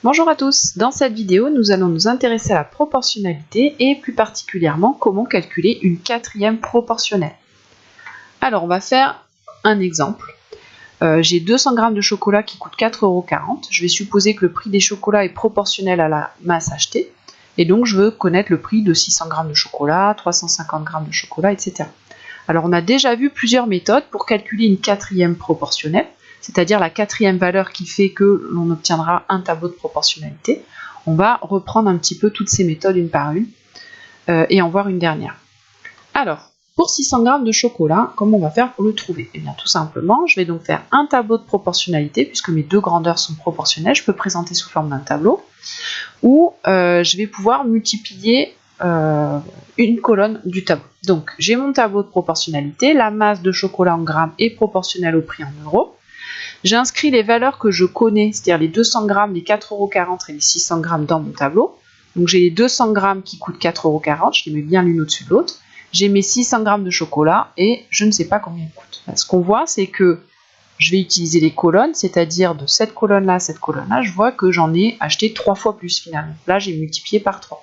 Bonjour à tous, dans cette vidéo nous allons nous intéresser à la proportionnalité et plus particulièrement comment calculer une quatrième proportionnelle. Alors on va faire un exemple. J'ai 200 g de chocolat qui coûte 4,40 €. Je vais supposer que le prix des chocolats est proportionnel à la masse achetée et donc je veux connaître le prix de 600 g de chocolat, 350 g de chocolat, etc. Alors on a déjà vu plusieurs méthodes pour calculer une quatrième proportionnelle, c'est-à-dire la quatrième valeur qui fait que l'on obtiendra un tableau de proportionnalité. On va reprendre un petit peu toutes ces méthodes une par une et en voir une dernière. Alors, pour 600 g de chocolat, comment on va faire pour le trouver? Eh bien tout simplement, je vais donc faire un tableau de proportionnalité, puisque mes deux grandeurs sont proportionnelles, je peux présenter sous forme d'un tableau, où je vais pouvoir multiplier une colonne du tableau. Donc j'ai mon tableau de proportionnalité, la masse de chocolat en grammes est proportionnelle au prix en euros. J'inscris les valeurs que je connais, c'est-à-dire les 200 g, les 4,40 € et les 600 g dans mon tableau. Donc j'ai les 200 g qui coûtent 4,40 €, je les mets bien l'une au-dessus de l'autre. J'ai mes 600 g de chocolat et je ne sais pas combien ils coûtent. Ce qu'on voit, c'est que je vais utiliser les colonnes, c'est-à-dire de cette colonne-là à cette colonne-là, je vois que j'en ai acheté 3 fois plus finalement. Là, j'ai multiplié par 3.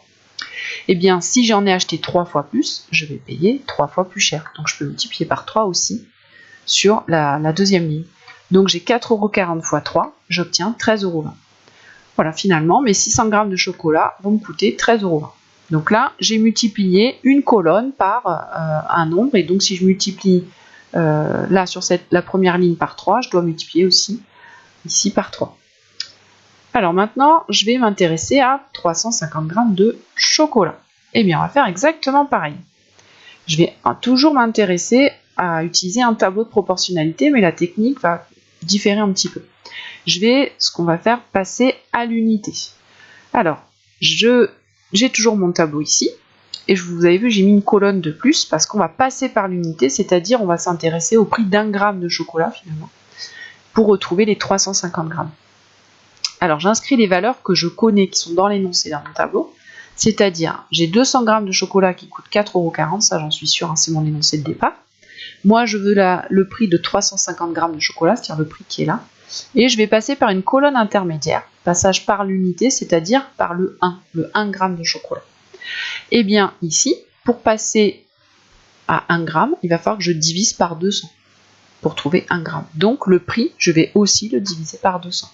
Eh bien, si j'en ai acheté 3 fois plus, je vais payer 3 fois plus cher. Donc je peux multiplier par 3 aussi sur la deuxième ligne. Donc j'ai 4,40 € fois 3, j'obtiens 13,20 €. Voilà, finalement, mes 600 g de chocolat vont me coûter 13,20 €. Donc là, j'ai multiplié une colonne par un nombre, et donc si je multiplie là sur la première ligne par 3, je dois multiplier aussi ici par 3. Alors maintenant, je vais m'intéresser à 350 g de chocolat. Eh bien, on va faire exactement pareil. Je vais toujours m'intéresser à utiliser un tableau de proportionnalité, mais la technique va différer un petit peu. Je vais, ce qu'on va faire, passer à l'unité. Alors, j'ai toujours mon tableau ici, et vous avez vu, j'ai mis une colonne de plus, parce qu'on va passer par l'unité, c'est-à-dire on va s'intéresser au prix d'1 g de chocolat, finalement, pour retrouver les 350 g. Alors, j'inscris les valeurs que je connais, qui sont dans l'énoncé dans mon tableau, c'est-à-dire, j'ai 200 g de chocolat qui coûte 4,40 €, ça j'en suis sûre, hein, c'est mon énoncé de départ. Moi, je veux le prix de 350 g de chocolat, c'est-à-dire le prix qui est là. Et je vais passer par une colonne intermédiaire, passage par l'unité, c'est-à-dire par le 1 g de chocolat. Et bien ici, pour passer à 1 g, il va falloir que je divise par 200 pour trouver 1 g. Donc le prix, je vais aussi le diviser par 200.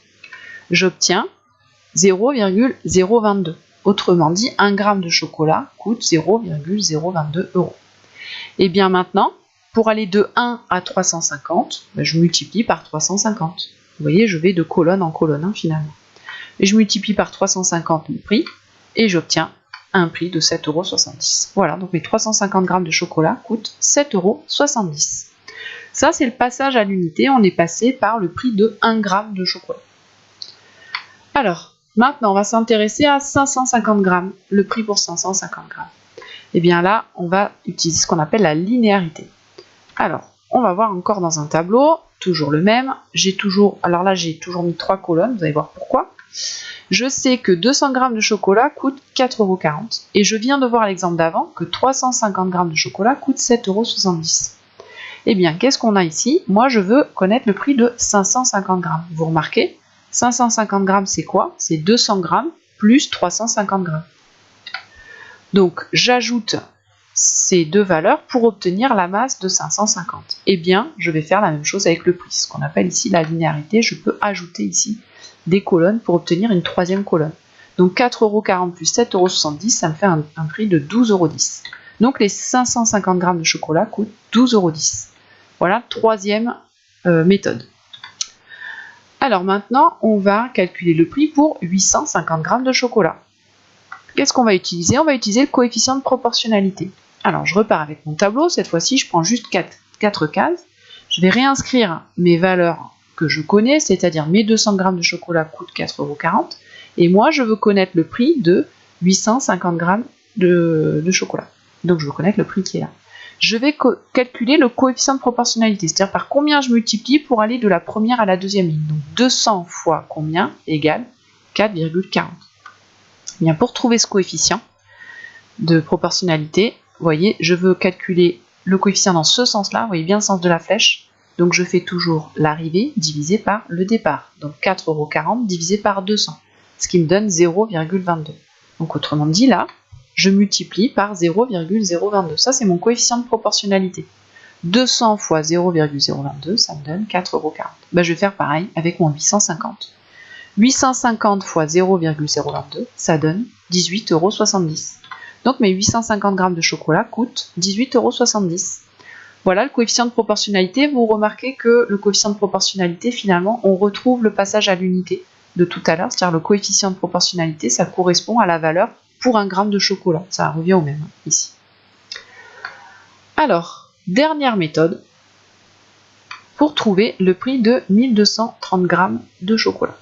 J'obtiens 0,022. Autrement dit, 1 g de chocolat coûte 0,022 €. Et bien maintenant, pour aller de 1 à 350, je multiplie par 350. Vous voyez, je vais de colonne en colonne, hein, finalement. Et je multiplie par 350 le prix, et j'obtiens un prix de 7,70 €. Voilà, donc mes 350 g de chocolat coûtent 7,70 €. Ça, c'est le passage à l'unité. On est passé par le prix de 1 g de chocolat. Alors, maintenant, on va s'intéresser à 550 g, le prix pour 550 g. Et bien là, on va utiliser ce qu'on appelle la linéarité. Alors, on va voir encore dans un tableau, toujours le même. Alors là, j'ai toujours mis 3 colonnes, vous allez voir pourquoi. Je sais que 200 g de chocolat coûte 4,40 € et je viens de voir à l'exemple d'avant que 350 g de chocolat coûte 7,70 €. Eh bien, qu'est-ce qu'on a ici? Moi, je veux connaître le prix de 550 g. Vous remarquez, 550 g, c'est quoi? C'est 200 g plus 350 g. Donc, j'ajoute ces deux valeurs pour obtenir la masse de 550. Eh bien, je vais faire la même chose avec le prix, ce qu'on appelle ici la linéarité. Je peux ajouter ici des colonnes pour obtenir une troisième colonne. Donc 4,40 € plus 7,70 €, ça me fait un prix de 12,10 €. Donc les 550 g de chocolat coûtent 12,10 €. Voilà, troisième méthode. Alors maintenant, on va calculer le prix pour 850 g de chocolat. Qu'est-ce qu'on va utiliser? On va utiliser le coefficient de proportionnalité. Alors, je repars avec mon tableau. Cette fois-ci, je prends juste 4 cases. Je vais réinscrire mes valeurs que je connais, c'est-à-dire mes 200 g de chocolat coûtent 4,40 €. Et moi, je veux connaître le prix de 850 g de chocolat. Donc, je veux connaître le prix qui est là. Je vais calculer le coefficient de proportionnalité, c'est-à-dire par combien je multiplie pour aller de la première à la deuxième ligne. Donc, 200 fois combien égale 4,40. Bien, pour trouver ce coefficient de proportionnalité, vous voyez, je veux calculer le coefficient dans ce sens-là, vous voyez bien le sens de la flèche, donc je fais toujours l'arrivée divisée par le départ, donc 4,40 € divisé par 200, ce qui me donne 0,22. Donc autrement dit, là, je multiplie par 0,022. Ça, c'est mon coefficient de proportionnalité. 200 fois 0,022, ça me donne 4,40 €. Ben, je vais faire pareil avec mon 850. 850 fois 0,022, ça donne 18,70 €. Donc mes 850 grammes de chocolat coûtent 18,70 €. Voilà le coefficient de proportionnalité. Vous remarquez que le coefficient de proportionnalité, finalement, on retrouve le passage à l'unité de tout à l'heure, c'est-à-dire le coefficient de proportionnalité, ça correspond à la valeur pour 1 gramme de chocolat. Ça revient au même ici. Alors, dernière méthode pour trouver le prix de 1230 grammes de chocolat.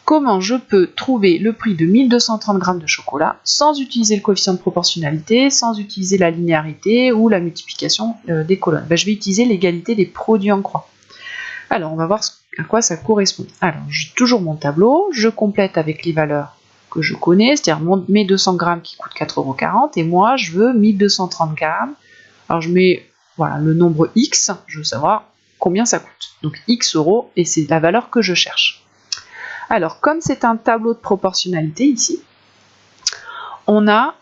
Comment je peux trouver le prix de 1230 grammes de chocolat sans utiliser le coefficient de proportionnalité, sans utiliser la linéarité ou la multiplication des colonnes? Je vais utiliser l'égalité des produits en croix. Alors, on va voir à quoi ça correspond. Alors, j'ai toujours mon tableau, je complète avec les valeurs que je connais, c'est-à-dire mes 200 grammes qui coûtent 4,40 €, et moi, je veux 1230 grammes. Alors, je mets voilà, le nombre X, je veux savoir combien ça coûte. Donc, X euros, et c'est la valeur que je cherche. Alors, comme c'est un tableau de proportionnalité ici, on a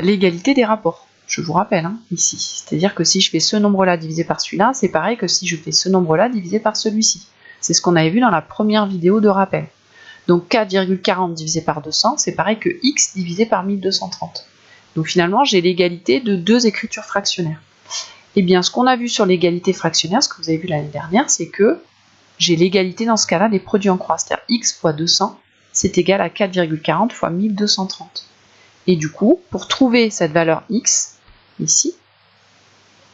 l'égalité des rapports. Je vous rappelle, ici. C'est-à-dire que si je fais ce nombre-là divisé par celui-là, c'est pareil que si je fais ce nombre-là divisé par celui-ci. C'est ce qu'on avait vu dans la première vidéo de rappel. Donc 4,40 divisé par 200, c'est pareil que x divisé par 1230. Donc finalement, j'ai l'égalité de deux écritures fractionnaires. Et bien, ce qu'on a vu sur l'égalité fractionnaire, ce que vous avez vu l'année dernière, c'est que j'ai l'égalité dans ce cas-là des produits en croix. C'est-à-dire x fois 200, c'est égal à 4,40 fois 1230. Et du coup, pour trouver cette valeur x, ici,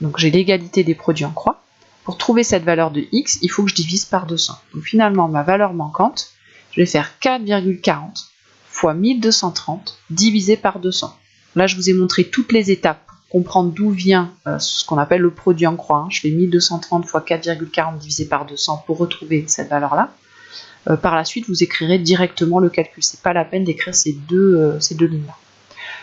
donc j'ai l'égalité des produits en croix, pour trouver cette valeur de x, il faut que je divise par 200. Donc finalement, ma valeur manquante, je vais faire 4,40 fois 1230 divisé par 200. Là, je vous ai montré toutes les étapes pour comprendre d'où vient ce qu'on appelle le produit en croix. Je fais 1230 fois 4,40 divisé par 200 pour retrouver cette valeur-là. Par la suite, vous écrirez directement le calcul. Ce n'est pas la peine d'écrire ces deux lignes-là.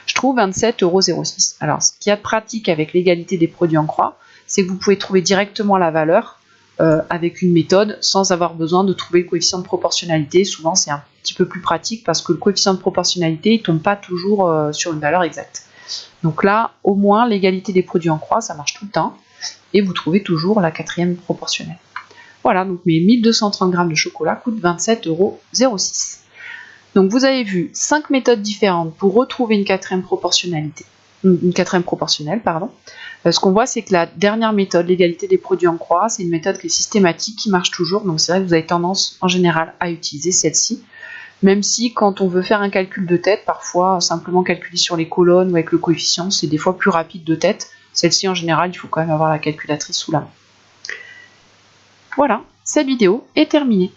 Je trouve 27,06 €. Alors, ce qu'il y a de pratique avec l'égalité des produits en croix, c'est que vous pouvez trouver directement la valeur avec une méthode sans avoir besoin de trouver le coefficient de proportionnalité. Souvent, c'est un petit peu plus pratique parce que le coefficient de proportionnalité ne tombe pas toujours sur une valeur exacte. Donc là, au moins, l'égalité des produits en croix, ça marche tout le temps et vous trouvez toujours la quatrième proportionnelle. Voilà, donc mes 1230 grammes de chocolat coûtent 27,06 €. Donc vous avez vu 5 méthodes différentes pour retrouver une quatrième proportionnelle. Ce qu'on voit, c'est que la dernière méthode, l'égalité des produits en croix, c'est une méthode qui est systématique, qui marche toujours. Donc c'est vrai que vous avez tendance en général à utiliser celle-ci. Même si quand on veut faire un calcul de tête, parfois simplement calculer sur les colonnes ou avec le coefficient, c'est des fois plus rapide de tête. Celle-ci en général, il faut quand même avoir la calculatrice sous la main. Voilà, cette vidéo est terminée.